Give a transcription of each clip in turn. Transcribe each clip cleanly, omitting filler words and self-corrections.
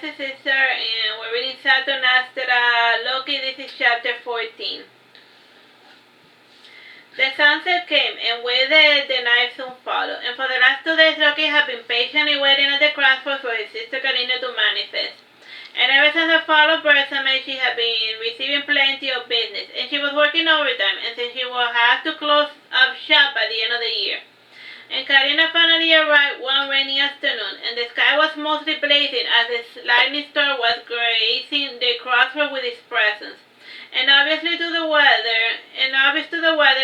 Preface, sister, and we're reading Saturnastra, Loki. This is chapter 14. The sunset came, and with it the night soon followed, and for the last 2 days Loki had been patiently waiting at the crossroads for his sister Karina to manifest. And ever since her fall of Bersame, she had been receiving plenty of business, and she was working overtime, and since she will have to close up shop by the end of the year. And Karina finally arrived one rainy afternoon, and the sky was mostly blazing as the lightning storm was gracing the crossroads with its presence. And obvious to the weather,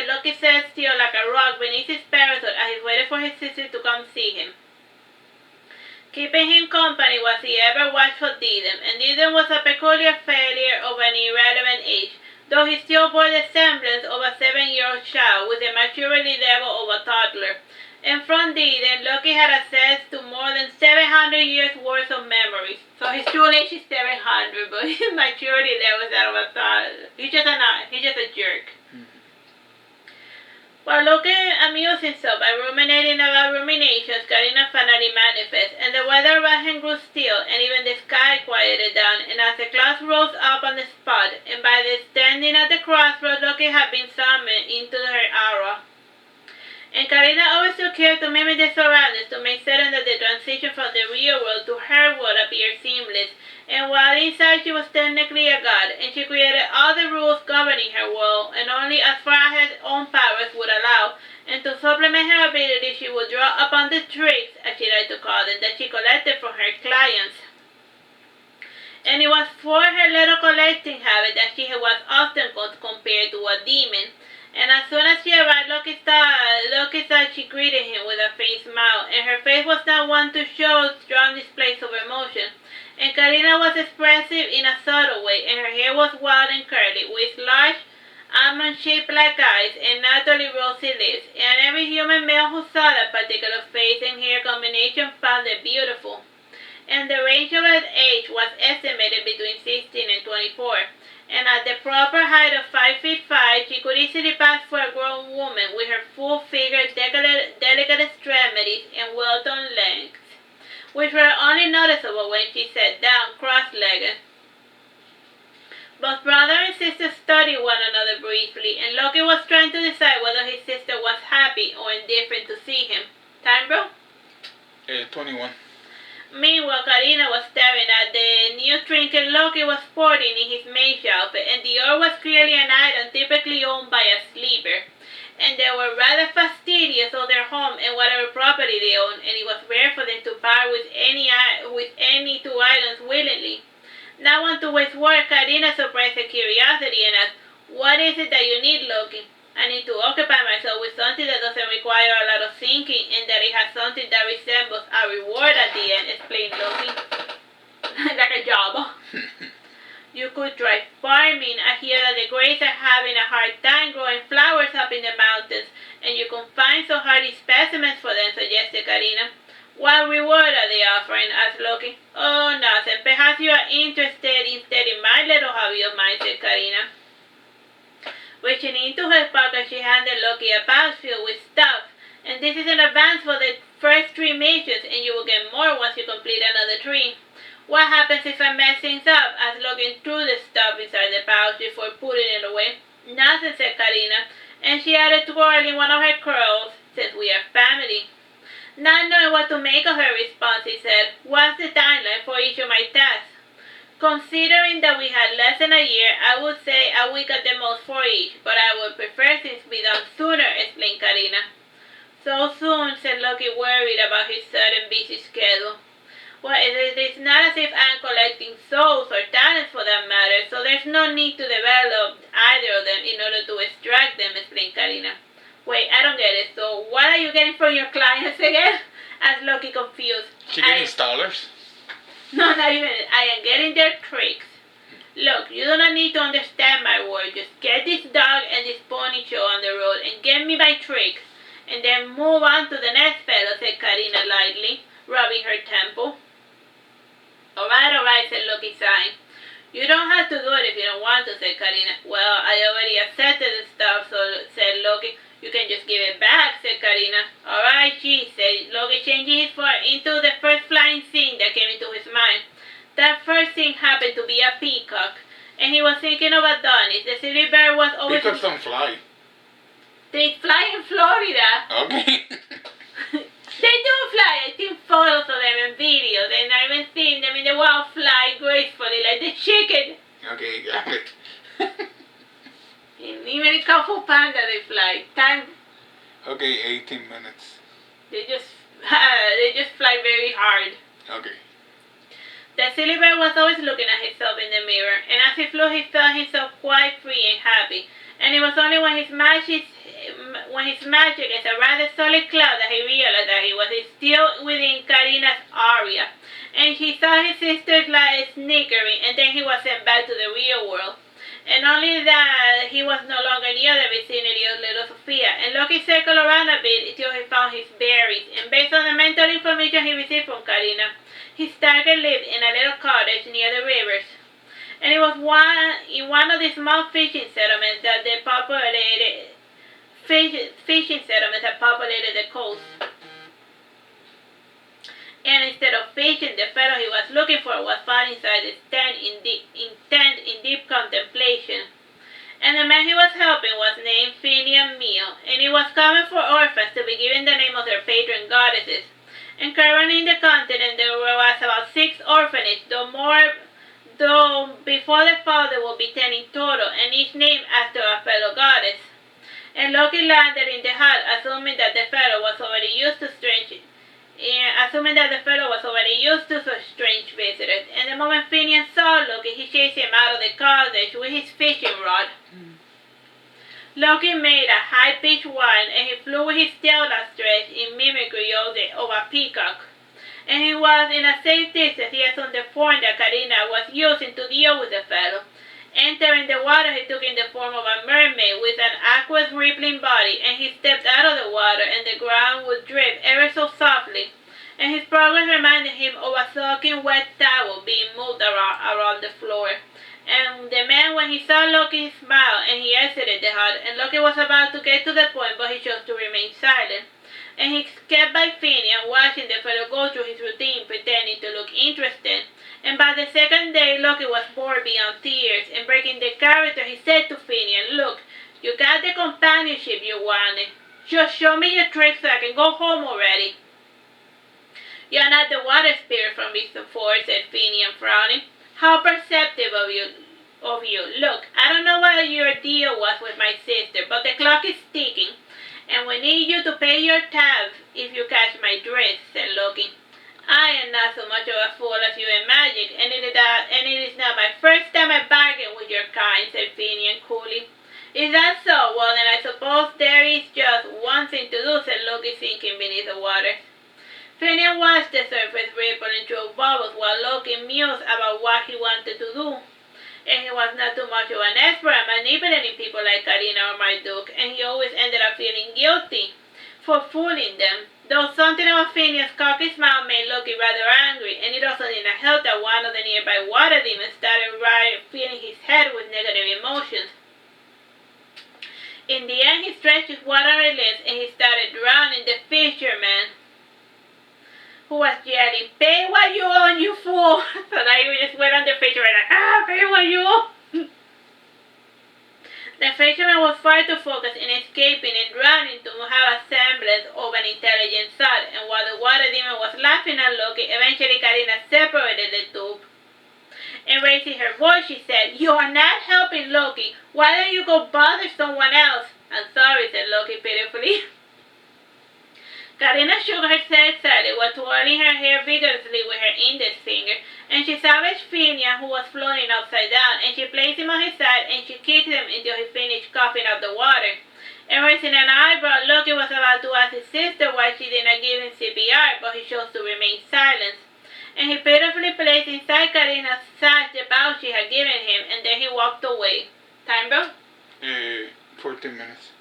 Loki sat still like a rock beneath his parasol as he waited for his sister to come see him. Keeping him company was the ever-watchful Disdain, and Disdain was a peculiar failure of an irrelevant age, though he still bore the semblance of a 7-year-old child with the maturity level of a toddler. And from Disdain, Loki had access to more than 700 years' worth of memories. So his true age is 700, but his maturity level is that of a toddler. He's just a jerk. While Loki amused himself by ruminating about ruminations, Karina finally manifested, and the weather around him grew still, and even the sky quieted down, and as the clouds rose up on the spot, and by the standing at the crossroads, Loki had been summoned into her aura. And Karina always took care to mimic the surroundings to make certain that the transition from the real world to her world appeared seamless. And while inside she was technically a god, and she created all the rules governing her world, and only as far as her own powers would allow. And to supplement her ability, she would draw upon the tricks, as she liked to call them, that she collected from her clients. And it was for her little collecting habit that she was often compared to a demon. And as soon as she arrived, Loki thought she greeted him with a faint smile, and her face was not one to show strong displays of emotion. And Karina was expressive in a subtle way, and her hair was wild and curly, with large, almond-shaped black eyes and naturally rosy lips. And every human male who saw that particular face and hair combination found it beautiful. And the range of her age was estimated between 16 and 24. And at the proper height of 5'5", she could easily pass for a grown woman with her full figure, delicate extremities, and well-toned legs, which were only noticeable when she sat down cross-legged. Both brother and sister studied one another briefly, and Loki was trying to decide whether his sister was happy or indifferent to see him. Time, bro? 21. Meanwhile, Karina was staring at the new trinket Loki was sporting in his mage outfit, and the orb was clearly an item typically owned by a sleeper. And they were rather fastidious of their home and whatever property they owned, and it was rare for them to part with any 2 items willingly. Not one to waste word, Karina suppressed her curiosity and asked, "What is it that you need, Loki?" "I need to occupy myself with something that doesn't require a lot of thinking, and that it has something that resembles a reward at the end," explained Loki. Like a job. "You could try farming. I hear that the Greys are having a hard time growing flowers up in the mountains, and you can find some hardy specimens for them," suggested Karina. "What reward are they offering?" asked Loki. "Oh, nothing. Perhaps you are interested instead in my little hobby of mine," said Karina. Reaching into her pocket, she handed Loki a pouch filled with stuff. "And this is an advance for the first 3 missions, and you will get more once you complete another 3. "What happens if I mess things up?" asked Loki, threw the stuff inside the pouch before putting it away. "Nothing," said Karina, and she added, twirling one of her curls, "since we are family." Not knowing what to make of her response, he said, "What's the timeline for each of my tasks?" "Considering that we had less than a year, I would say a week at the most for each, but I would prefer things to be done sooner," explained Karina. "So soon," said Loki, worried about his sudden busy schedule. "Well, it is not as if I am collecting souls or talents for that matter, so there's no need to develop either of them in order to extract them," explained Karina. "Wait, I don't get it. So what are you getting from your clients again?" asked Loki, confused. She getting dollars? "No, not even. I am getting their tricks. Look, you do not need to understand my word. Just get this dog and this pony show on the road and get me my tricks, and then move on to the next fellow," said Karina lightly, rubbing her temple. All right, said Loki, sighing. "You don't have to do it if you don't want to," said Karina. "Well, I already accepted the stuff," said Loki. "You can just give it back," said Karina. "All right, she," said Loki, changing his form into the first flying thing that came into his mind. That funny. The silly bear was always... Because some fly. They fly in Florida. Okay. They do fly. I think photos of them and videos, and I even seen them in the wild fly gracefully like the chicken. Okay, got it. And even in Kung Fu Panda they fly. Time. Okay, 18 minutes. They just fly very hard. Okay. The silly bear was always looking at himself in the mirror, and as he flew he felt himself quite free and happy. And it was only when his magic as a rather solid cloud that he realized that he was still within Karina's area. And he saw his sister's light snickering, and then he was sent back to the real world. And only that he was no longer near the vicinity of little Sophia, and Loki circled around a bit until he found his berries, and based on the mental information he received from Karina, his target lived in a little cottage near the rivers. And it was in one of the small fishing settlements that populated the coast. And instead of fishing, the fellow he was looking for was found inside the tent in deep contemplation. And the man he was helping was named Finian Meal, and he was common for orphans to be given the name of their patron goddesses. And currently in the continent there was about 6 orphanages, though before the fall there will be 10 in total, and each named after a fellow goddess. And Loki landed in the hut, assuming that the fellow was already used to such strange visitors. And the moment Finian saw Loki, he chased him out of the cottage with his fishing rod. Loki made a high-pitched whine, and he flew with his tail outstretched in mimicry of a peacock. And he was in a safe distance. He assumed the form that Karina was using to deal with the fellow. Entering the water, he took in the form of a mermaid with an aqueous rippling body, and he stepped out of the water, and the ground would drip ever so softly. And his progress reminded him of a soaking wet towel being moved around the floor. And the man, when he saw Loki, smiled, and he exited the hut. And Loki was about to get to the point, but he chose to remain silent. And he kept by Finian, watching the fellow go through his routine, pretending to look interested. And by the second day, Loki was bored beyond tears, and breaking the character, he said to Finian, "Look, you got the companionship you wanted. Just show me your tricks so I can go home already." "You're not the water spirit from before," said Finian, frowning. "How perceptive of you. Look, I don't know what your deal was with my sister, but the clock is ticking, and we need you to pay your tab if you catch my drift," said Loki. "I am not so much of a fool as you in magic, and it is not my first time I bargain with your kind," said Finian coolly. "Is that so? Well, then I suppose there is just one thing to do," said Loki, sinking beneath the water. Finian watched the surface ripple and throw bubbles while Loki mused about what he wanted to do. And he was not too much of an expert at manipulating people like Karina or Marduk, and he always ended up feeling guilty for fooling them. Though something about Finian's cocky smile made Loki rather angry, and it also did not help that one of the nearby water demons started filling his head with negative emotions. In the end, he stretched his watery lips and he started drowning the fisherman, who was yelling, "Pay what you owe, you fool!" So now he just went on the fisherman like, "Pay what you owe!" The fisherman was far too focused in escaping and drowning to have a semblance of an intelligent thought, and while the water demon was laughing at Loki, eventually Karina separated the two. And raising her voice, she said, "You are not helping Loki. Why don't you go bother someone else?" "I'm sorry," said Loki pitifully. Karina shook her head sadly while twirling her hair vigorously with her index finger, and she savaged Finian, who was floating upside down, and she placed him on his side, and she kicked him until he finished coughing out the water. And raising an eyebrow, Loki was about to ask his sister why she did not give him CPR, but he chose to remain silent. And he pitifully placed inside Karina's sash the pouch she had given him, and then he walked away. Time, bro? 14 minutes.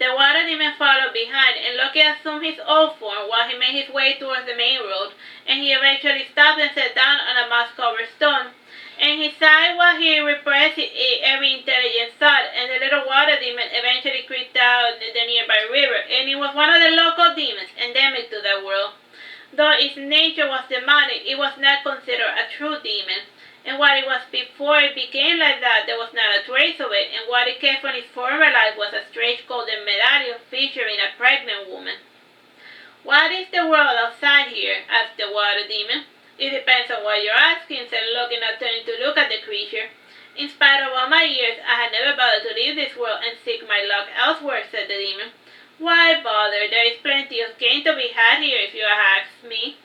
The water demon followed behind, and Loki assumed his old form while he made his way towards the main road, and he eventually stopped and sat down on a moss-covered stone. And he sighed while he repressed every intelligent thought, and the little water demon eventually creeped out the nearby river, and it was one of the local demons, endemic to that world. Though its nature was demonic, it was not considered a true demon. And what it was before it became like that, there was not a trace of it, and what it kept from his former life was a strange golden medallion featuring a pregnant woman. "What is the world outside here?" asked the water demon. "It depends on what you're asking," said Loki, not turning to look at the creature. "In spite of all my years, I had never bothered to leave this world and seek my luck elsewhere," said the demon. "Why bother? There is plenty of gain to be had here if you ask me."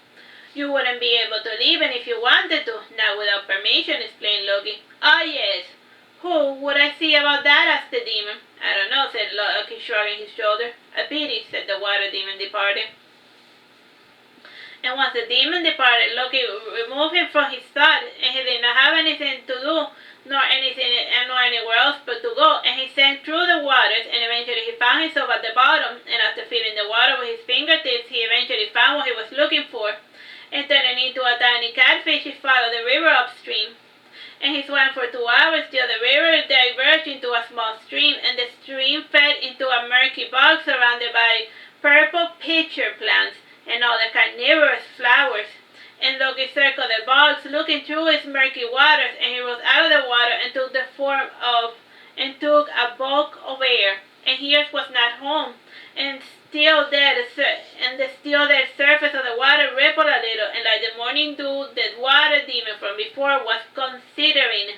"You wouldn't be able to leave even if you wanted to, not without permission," explained Loki. "Oh yes. Who would I see about that?" asked the demon. "I don't know," said Loki, shrugging his shoulder. "A pity," said the water demon, departed. And once the demon departed, Loki removed him from his thought, and he did not have anything to do, nor anywhere else but to go, and he sank through the waters, and eventually he found himself at the bottom, and after feeling the water with his fingertips, he eventually found what he was looking for, and turning into a tiny catfish, he followed the river upstream. And he swam for 2 hours till the river diverged into a small stream, and the stream fed into a murky bog surrounded by purple pitcher plants and other carnivorous flowers. And Loki circled the bogs, looking through its murky waters, and he rose out of the water and took a bulk of air. And his was not home, and the still dead surface of the water rippled a little, and like the morning dew, the water demon from before was condensing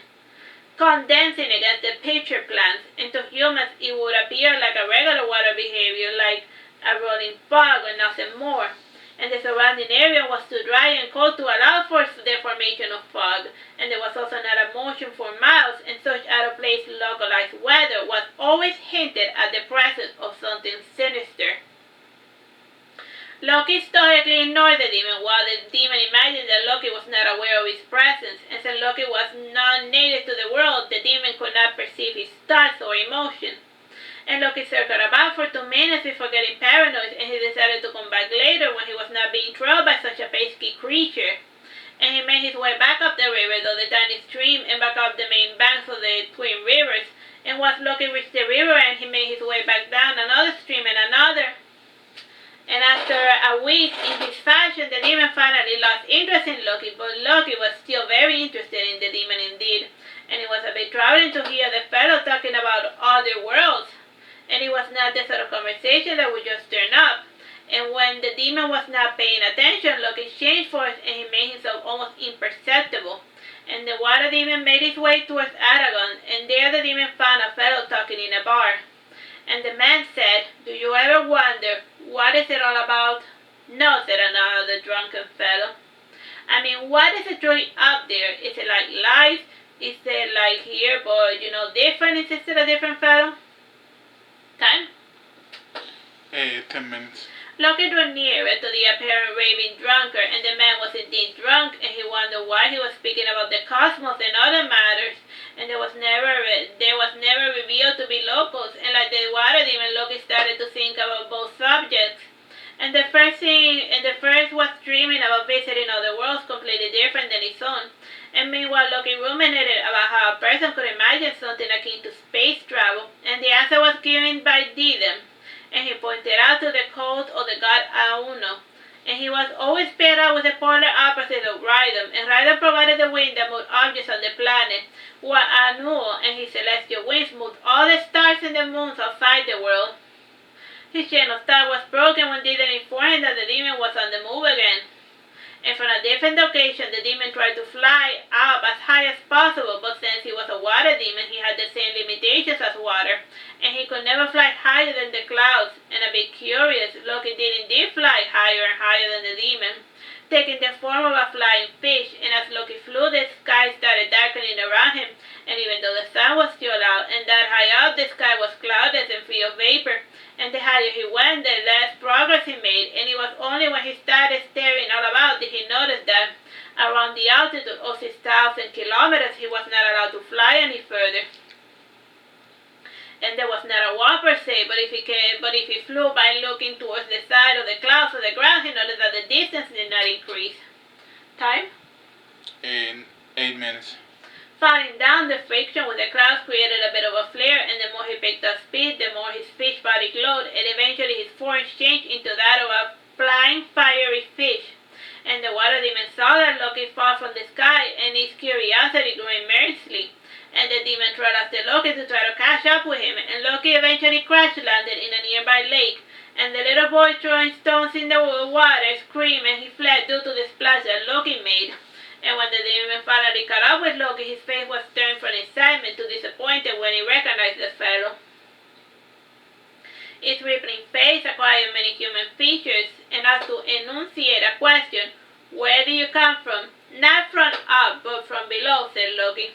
against the pitcher plants, and to humans it would appear like a regular water behavior, like a rolling fog or nothing more. And the surrounding area was too dry and cold to allow for the formation of fog, and there was also not a motion for miles, and such out-of-place localized weather was always hinted at the presence of something sinister. Loki stoically ignored the demon, while the demon imagined that Loki was not aware of his presence, and since Loki was non-native to the world, the demon could not perceive his thoughts or emotions. And Loki circled about for 2 minutes before getting paranoid, and he decided to come back later when he was not being trailed by such a pesky creature. And he made his way back up the river, though the tiny stream, and back up the main banks of the twin rivers. And once Loki reached the river end, he made his way back down another stream and another. And after a week in this fashion, the demon finally lost interest in Loki, but Loki was still very interested in the demon indeed. And it was a bit troubling to hear the fellow talking about other worlds. And it was not the sort of conversation that would just turn up. And when the demon was not paying attention, Loki changed force and he made himself almost imperceptible. And the water demon made his way towards Aragon, and there the demon found a fellow talking in a bar. And the man said, "Do you ever wonder, what is it all about?" "No," said another drunken fellow. "I mean, what is it really up there? Is it like life? Is it like here, but, different?" insisted a different fellow. Time? 10 minutes. Loki drew nearer to the apparent raving drunkard, and the man was indeed drunk, and he wondered why he was speaking about the cosmos and other matters, and there was never revealed to be locals, and like the water demon, Loki started to think about both subjects. And the first was dreaming about visiting other worlds completely different than his own. And meanwhile, Loki ruminated about how a person could imagine something akin to space travel, and the answer was given by Didem. And he pointed out to the cult of the god Auno, and he was always paired up with the polar opposite of Rhydom, and Rhydom provided the wind that moved objects on the planet, while Anu and his celestial winds moved all the stars and the moons outside the world. His chain of thought was broken when Didem informed him that the demon was on the move again. And from a different occasion, the demon tried to fly up as high as possible, but since he was a water demon, he had the same limitations as water, and he could never fly higher than the clouds. And a bit curious, Loki did indeed fly higher and higher than the demon, taking the form of a flying fish, and as Loki flew, the sky started darkening around him, and even though the sun was still out, and that high up, the sky was cloudless and free of vapor, and the higher he went, the less progress he made, and it was only when he started staring all about did he notice that around the altitude of 6,000 kilometers he was not allowed to fly any further. And there was not a wall per se, but if he flew by looking towards the side of the clouds or the ground, he noticed that the distance did not increase. Time? In 8 minutes. Falling down, the friction with the clouds created a bit of a flare, and the more he picked up speed, the more his fish body glowed, and eventually his form changed into that of a flying fiery fish. And the water demon saw that Loki Loki fall from the sky, and his curiosity grew immensely. And the demon trod after Loki to try to catch up with him, and Loki eventually crash landed in a nearby lake. And the little boy throwing stones in the water screamed, and he fled due to the splash that Loki made. And when the demon finally caught up with Loki, his face was turned from excitement to disappointed when he recognized the fellow. Its rippling face acquired many human features, and as to enunciate a question, "Where do you come from?" "Not from up, but from below," said Loki.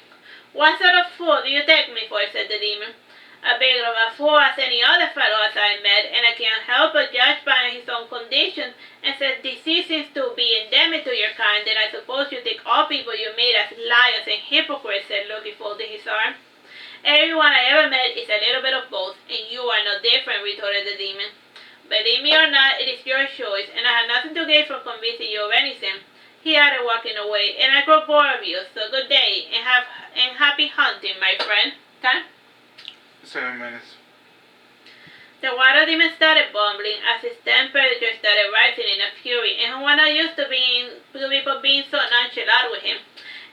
"What sort of fool do you take me for?" said the demon. "A big of a fool as any other fellow as I met, and I can't help but judge by his own condition, and since disease seems to be endemic to your kind, then I suppose you take all people you meet as liars and hypocrites," said Loki, folding his arms. "Everyone I ever met is a little bit of both, and you are no different," retorted the demon. "Believe me or not, it is your choice, and I have nothing to gain from convincing you of anything," he added, walking away. "And I grow bored of you, so good day, and happy hunting, my friend." Time? 7 minutes. The water demon started bumbling as his temperature started rising in a fury, and he was not used to people being so nonchalant with him.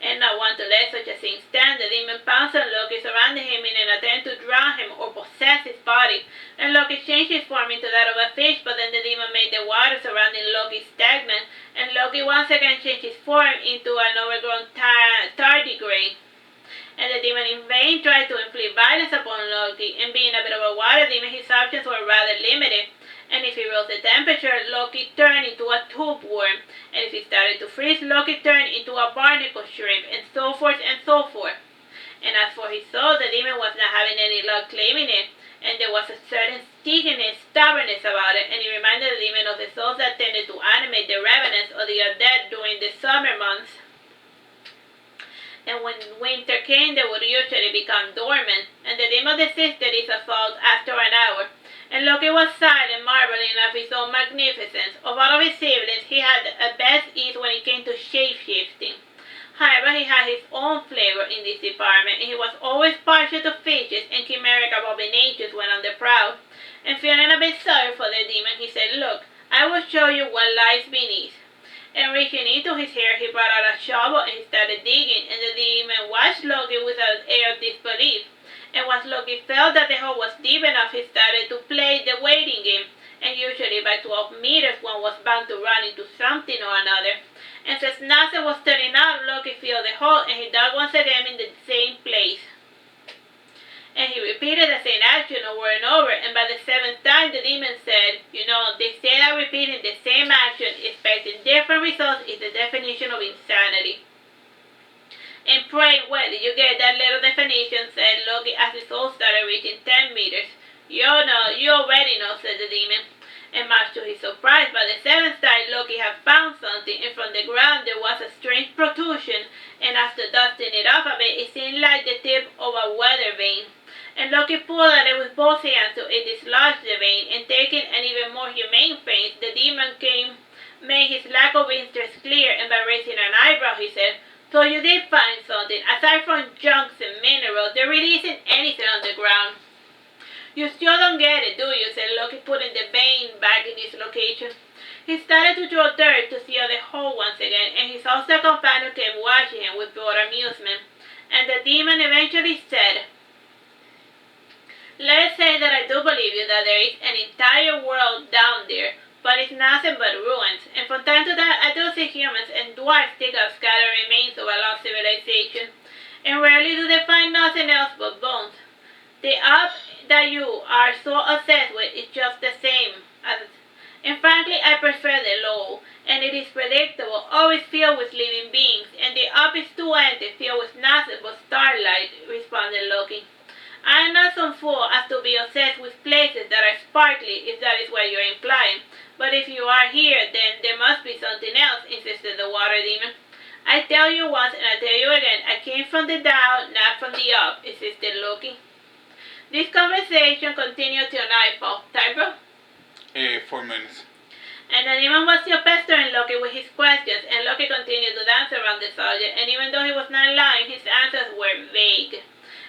And not want to let such a thing stand, the demon pounced on Loki, surrounding him in an attempt to drown him or possess his body. And Loki changed his form into that of a fish, but then the demon made the water surrounding Loki stagnant, and Loki once again changed his form into an overgrown tardigrade. And the demon in vain tried to inflict violence upon Loki, and being a bit of a water demon, his options were rather limited. And if he rose the temperature, Loki turned into a tube worm. And if he started to freeze, Loki turned into a barnacle shrimp, and so forth and so forth. And as for his soul, the demon was not having any luck claiming it, and there was a certain stickiness, stubbornness about it, and it reminded the demon of the souls that tended to animate the revenants of the undead during the summer months. And when winter came, they would usually become dormant, and the demon desisted his assault after an hour. And Loki was silent, marveling at his own magnificence. Of all of his siblings, he had the best ease when it came to shape-shifting. However, he had his own flavor in this department, and he was always partial to fishes and chimeric abominations when on the prowl. And feeling a bit sorry for the demon, he said, "Look, I will show you what lies beneath." And reaching into his hair, he brought out a shovel and he started digging, and the demon watched Loki with an air of disbelief. And once Loki felt that the hole was deep enough, he started to play the waiting game, and usually by 12 meters one was bound to run into something or another. And since nothing was turning up, Loki filled the hole, and he dug once again in the same place. And he repeated the same action over and over, and by the 7th time the demon said, "You know, they say that repeating the same action, expecting different results, is the definition of insanity." "And pray, where did you get that little definition?" said Loki as his soul started reaching 10 meters. "You already know," said the demon. And much to his surprise, by the 7th time Loki had found something, and from the ground there was a strange protrusion, and after dusting it off a bit, it seemed like the tip of a weather vane. And Loki pulled at it with both hands till it dislodged the vein, and taking an even more humane face, the demon made his lack of interest clear, and by raising an eyebrow he said, "So you did find something. Aside from junks and minerals, there really isn't anything on the ground." "You still don't get it, do you?" said Loki, putting the vein back in its location. He started to throw dirt to seal the hole once again, and his hostile companion kept watching him with bored amusement. And the demon eventually said, "Let's say that I do believe you that there is an entire world down there, but it's nothing but ruins, and from time to time I do see humans and dwarfs dig up scattered remains of a lost civilization, and rarely do they find nothing else but bones. The up that you are so obsessed with is just the same as, and frankly I prefer the low, and it is predictable, always filled with living beings, and the up is too empty, filled with nothing but starlight," responded Loki. "I am not some fool as to be obsessed with places that are sparkly, if that is what you are implying. But if you are here, then there must be something else," insisted the water demon. "I tell you once and I tell you again, I came from the down, not from the up," insisted Loki. This conversation continued till nightfall. Time, bro? 4 minutes. And the demon was still pestering Loki with his questions, and Loki continued to dance around the subject, and even though he was not lying, his answers were vague.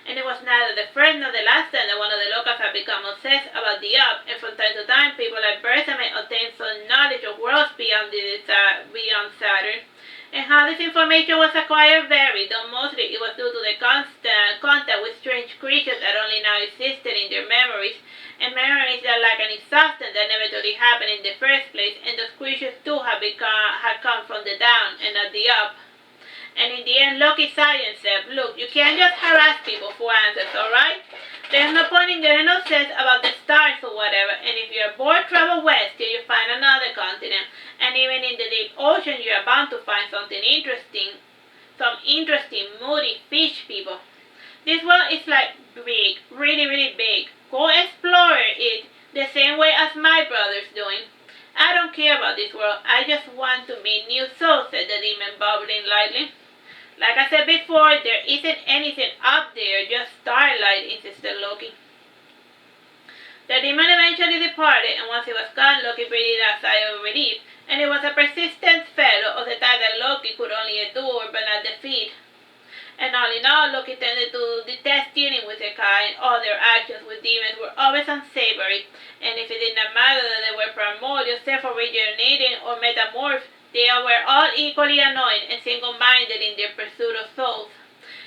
And it was neither the first nor the last time that one of the locals had become obsessed about the up, and from time to time people like Bertha may obtain some knowledge of worlds beyond Saturn. And how this information was acquired varied, though mostly it was due to the constant contact with strange creatures that only now existed in their memories, and memories that like an exhaustion that never truly happened in the first place, and those creatures too had come from the down and not the up. And in the end, Loki science said, look, you can't just harass people for answers, alright? There's no point in getting obsessed about the stars or whatever, and if you're bored, travel west till you find another continent. And even in the deep ocean, you're bound to find something interesting. Some interesting, moody fish people. This world is like big, really, really big. Go explore it the same way as my brother's doing. I don't care about this world. I just want to meet new souls, said the demon, bubbling lightly. Like I said before, there isn't anything up there, just starlight, insisted Loki. The demon eventually departed, and once he was gone, Loki breathed a sigh of relief, and it was a persistent fellow of the type that Loki could only endure but not defeat. And all in all, Loki tended to detest dealing with the kind. All their actions with demons were always unsavory, and if it did not matter that they were primordial, self-originating, or metamorphed, they were all equally annoying and single-minded in their pursuit of souls.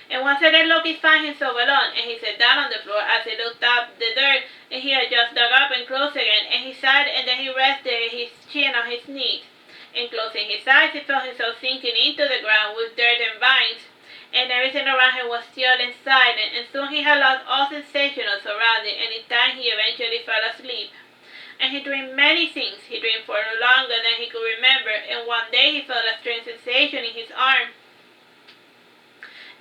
And once again Loki found himself alone, and he sat down on the floor as he looked up the dirt, and he had just dug up and closed again, and he sighed, and then he rested his chin on his knees. And closing his eyes, he felt himself sinking into the ground with dirt and vines, and everything around him was still and silent, and soon he had lost all sensation of surrounding, and in time he eventually fell asleep. And he dreamed many things. He dreamed for longer than he could remember, and one day he felt a strange sensation in his arm.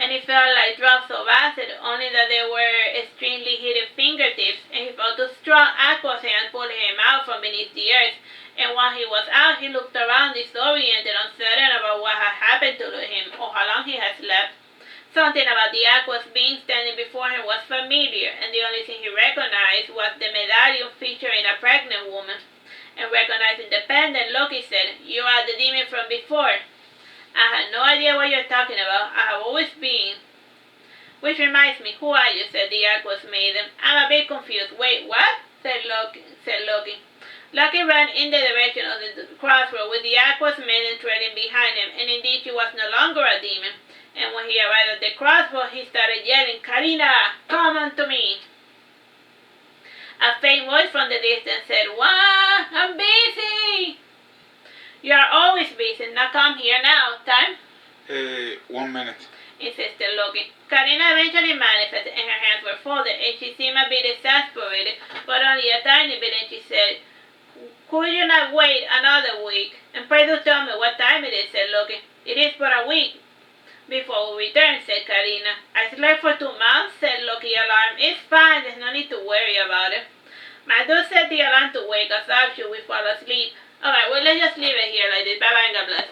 And it felt like drops of acid, only that they were extremely heated fingertips, and he felt a strong aqua's hand pulling him out from beneath the earth. And while he was out, he looked around, disoriented, uncertain about what had happened to him, or how long he had slept. Something about the aqua's being standing before him was familiar, and the only thing he recognized was the medallion featuring a pregnant woman. And recognizing the pendant, Loki said, "You are the demon from before." "I had no idea what you're talking about. I have always been." "Which reminds me, who are you?" said the aqua's maiden. "I'm a bit confused." "Wait, what?" said Loki. Loki ran in the direction of the crossroad with the aqua's maiden trailing behind him, and indeed she was no longer a demon. And when he arrived at the crossroad, he started yelling, "Karina, come unto me!" A faint voice from the distance said, "What? I'm busy!" "You are always busy. Now come here now. Time?" 1 minute. insisted Loki. Karina eventually manifested, and her hands were folded, and she seemed a bit exasperated, but only a tiny bit, and she said, "Could you not wait another week? And pray do tell me what time it is," said Loki. "It is but a week." "Before we return," said Karina. "I slept for 2 months," said Loki, alarmed. "It's fine, there's no need to worry about it." "My dude set the alarm to wake us up should we fall asleep." "Alright, well let's just leave it here like this. Bye bye and God bless."